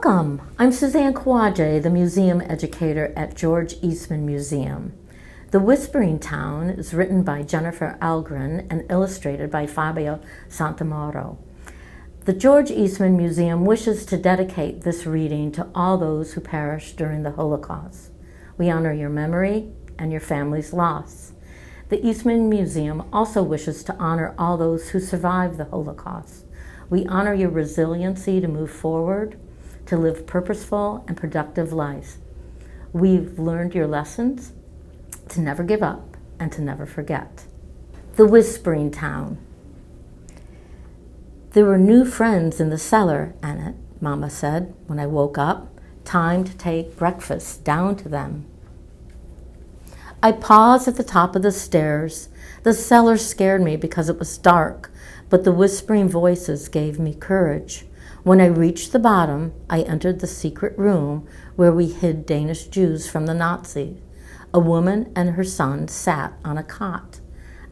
Welcome! I'm Suzanne Kouaje, the museum educator at George Eastman Museum. The Whispering Town is written by Jennifer Algren and illustrated by Fabio Santamaro. The George Eastman Museum wishes to dedicate this reading to all those who perished during the Holocaust. We honor your memory and your family's loss. The Eastman Museum also wishes to honor all those who survived the Holocaust. We honor your resiliency to move forward, to live purposeful and productive lives. We've learned your lessons to never give up and to never forget. The Whispering Town. There were new friends in the cellar, Annette, Mama said when I woke up. Time to take breakfast down to them. I paused at the top of the stairs. The cellar scared me because it was dark, but the whispering voices gave me courage. When I reached the bottom, I entered the secret room where we hid Danish Jews from the Nazis. A woman and her son sat on a cot.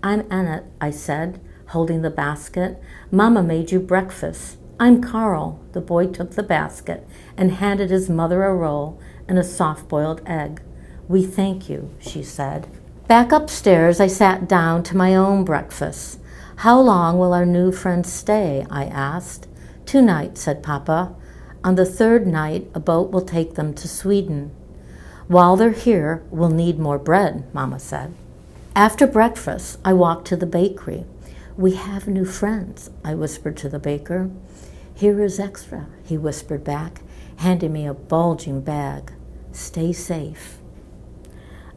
"I'm Annette," I said, holding the basket. "Mama made you breakfast." "I'm Carl." The boy took the basket and handed his mother a roll and a soft-boiled egg. "We thank you," she said. Back upstairs, I sat down to my own breakfast. "How long will our new friends stay?" I asked. "2 nights," said Papa. "On the 3rd night, a boat will take them to Sweden. While they're here, we'll need more bread," Mama said. After breakfast, I walked to the bakery. "We have new friends," I whispered to the baker. "Here is extra," he whispered back, handing me a bulging bag. "Stay safe."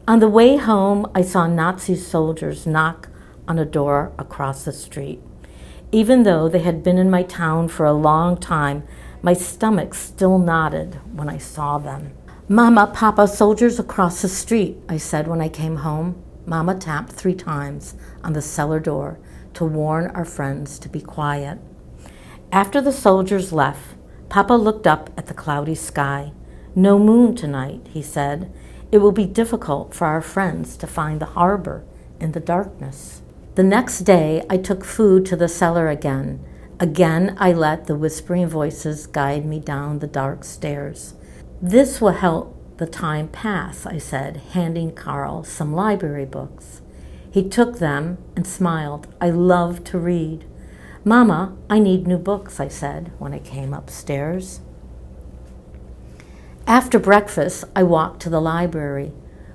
On the way home, I saw Nazi soldiers knock on a door across the street. Even though they had been in my town for a long time, my stomach still knotted when I saw them. "Mama, Papa, soldiers across the street," I said when I came home. Mama tapped 3 times on the cellar door to warn our friends to be quiet. After the soldiers left, Papa looked up at the cloudy sky. "No moon tonight," he said. "It will be difficult for our friends to find the harbor in the darkness." The next day, I took food to the cellar again. Again, I let the whispering voices guide me down the dark stairs. "This will help the time pass," I said, handing Carl some library books. He took them and smiled. "I love to read." "Mama, I need new books," I said when I came upstairs. After breakfast, I walked to the library.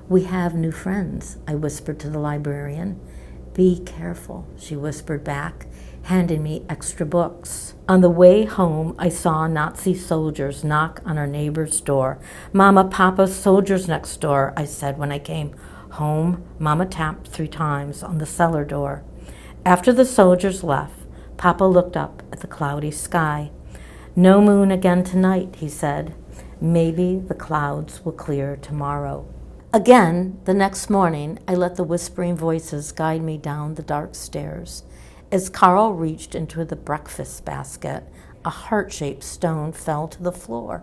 "We have new friends," I whispered to the librarian. "Be careful," she whispered back, handing me extra books. On the way home, I saw Nazi soldiers knock on our neighbor's door. "Mama, Papa, soldiers next door," I said when I came home. Mama tapped 3 times on the cellar door. After the soldiers left, Papa looked up at the cloudy sky. "No moon again tonight," he said. "Maybe the clouds will clear tomorrow." Again, the next morning, I let the whispering voices guide me down the dark stairs. As Carl reached into the breakfast basket, a heart-shaped stone fell to the floor.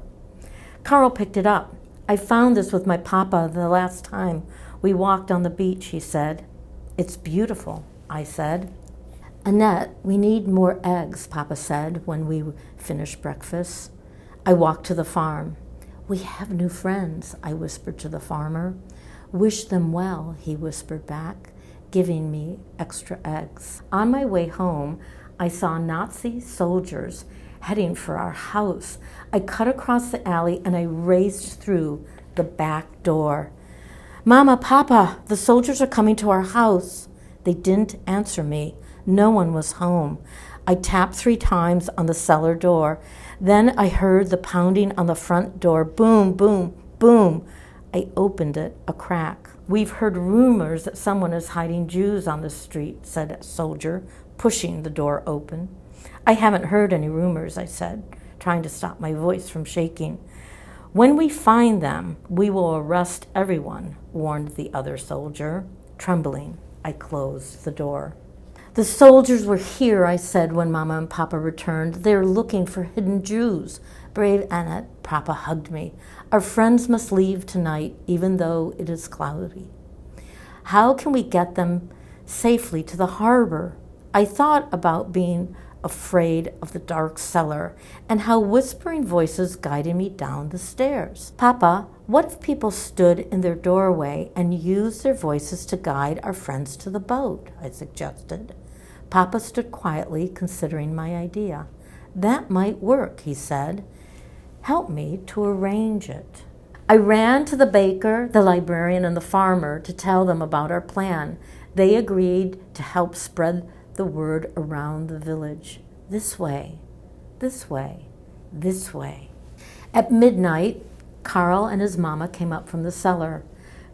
Carl picked it up. "I found this with my papa the last time we walked on the beach," he said. "It's beautiful," I said. "Annette, we need more eggs," Papa said when we finished breakfast. I walked to the farm. "We have new friends," I whispered to the farmer. "Wish them well," he whispered back, giving me extra eggs. On my way home, I saw Nazi soldiers heading for our house. I cut across the alley and I raced through the back door. "Mama, Papa, the soldiers are coming to our house." They didn't answer me. No one was home. I tapped 3 times on the cellar door. Then I heard the pounding on the front door. Boom, boom, boom. I opened it a crack. "We've heard rumors that someone is hiding Jews on the street," said a soldier, pushing the door open. "I haven't heard any rumors," I said, trying to stop my voice from shaking. "When we find them, we will arrest everyone," warned the other soldier. Trembling, I closed the door. "The soldiers were here," I said when Mama and Papa returned. "They're looking for hidden Jews." "Brave Annette," Papa hugged me. "Our friends must leave tonight, even though it is cloudy. How can we get them safely to the harbor?" I thought about being afraid of the dark cellar, and how whispering voices guided me down the stairs. Papa, what if people stood in their doorway and used their voices to guide our friends to the boat? I suggested. Papa stood quietly, considering my idea. That might work, he said. Help me to arrange it. I ran to the baker, the librarian, and the farmer to tell them about our plan. They agreed to help spread the word around the village. This way, this way, this way. At midnight, Carl and his mama came up from the cellar.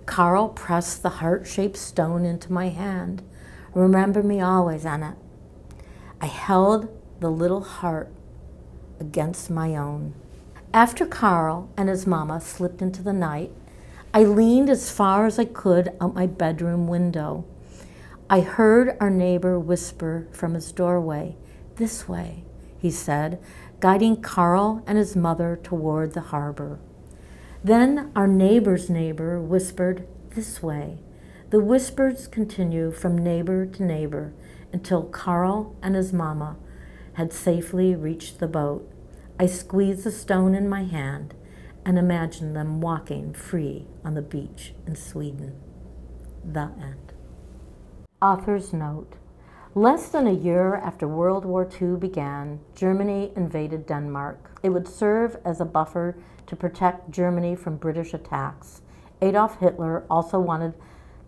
Carl pressed the heart-shaped stone into my hand. Remember me always, Anna. I held the little heart against my own. After Carl and his mama slipped into the night, I leaned as far as I could out my bedroom window. I heard our neighbor whisper from his doorway. This way, he said, guiding Carl and his mother toward the harbor. Then our neighbor's neighbor whispered, this way. The whispers continued from neighbor to neighbor until Carl and his mama had safely reached the boat. I squeezed the stone in my hand and imagined them walking free on the beach in Sweden. The end. Author's note. Less than a year after World War II began, Germany invaded Denmark. It would serve as a buffer to protect Germany from British attacks. Adolf Hitler also wanted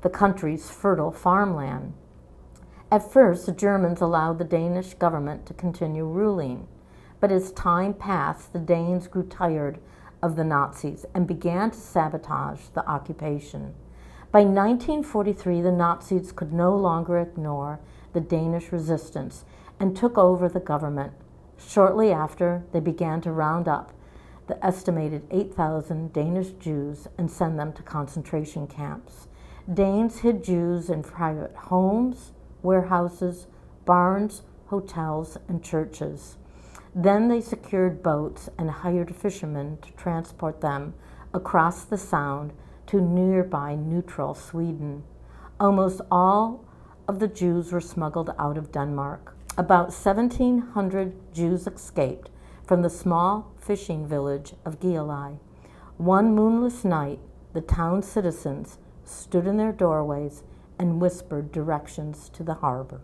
the country's fertile farmland. At first, the Germans allowed the Danish government to continue ruling. But as time passed, the Danes grew tired of the Nazis and began to sabotage the occupation. By 1943, the Nazis could no longer ignore the Danish resistance and took over the government. Shortly after, they began to round up the estimated 8,000 Danish Jews and send them to concentration camps. Danes hid Jews in private homes, warehouses, barns, hotels, and churches. Then they secured boats and hired fishermen to transport them across the Sound to nearby neutral Sweden. Almost all of the Jews were smuggled out of Denmark. About 1,700 Jews escaped from the small fishing village of Gielai. One moonless night, the town citizens stood in their doorways and whispered directions to the harbor.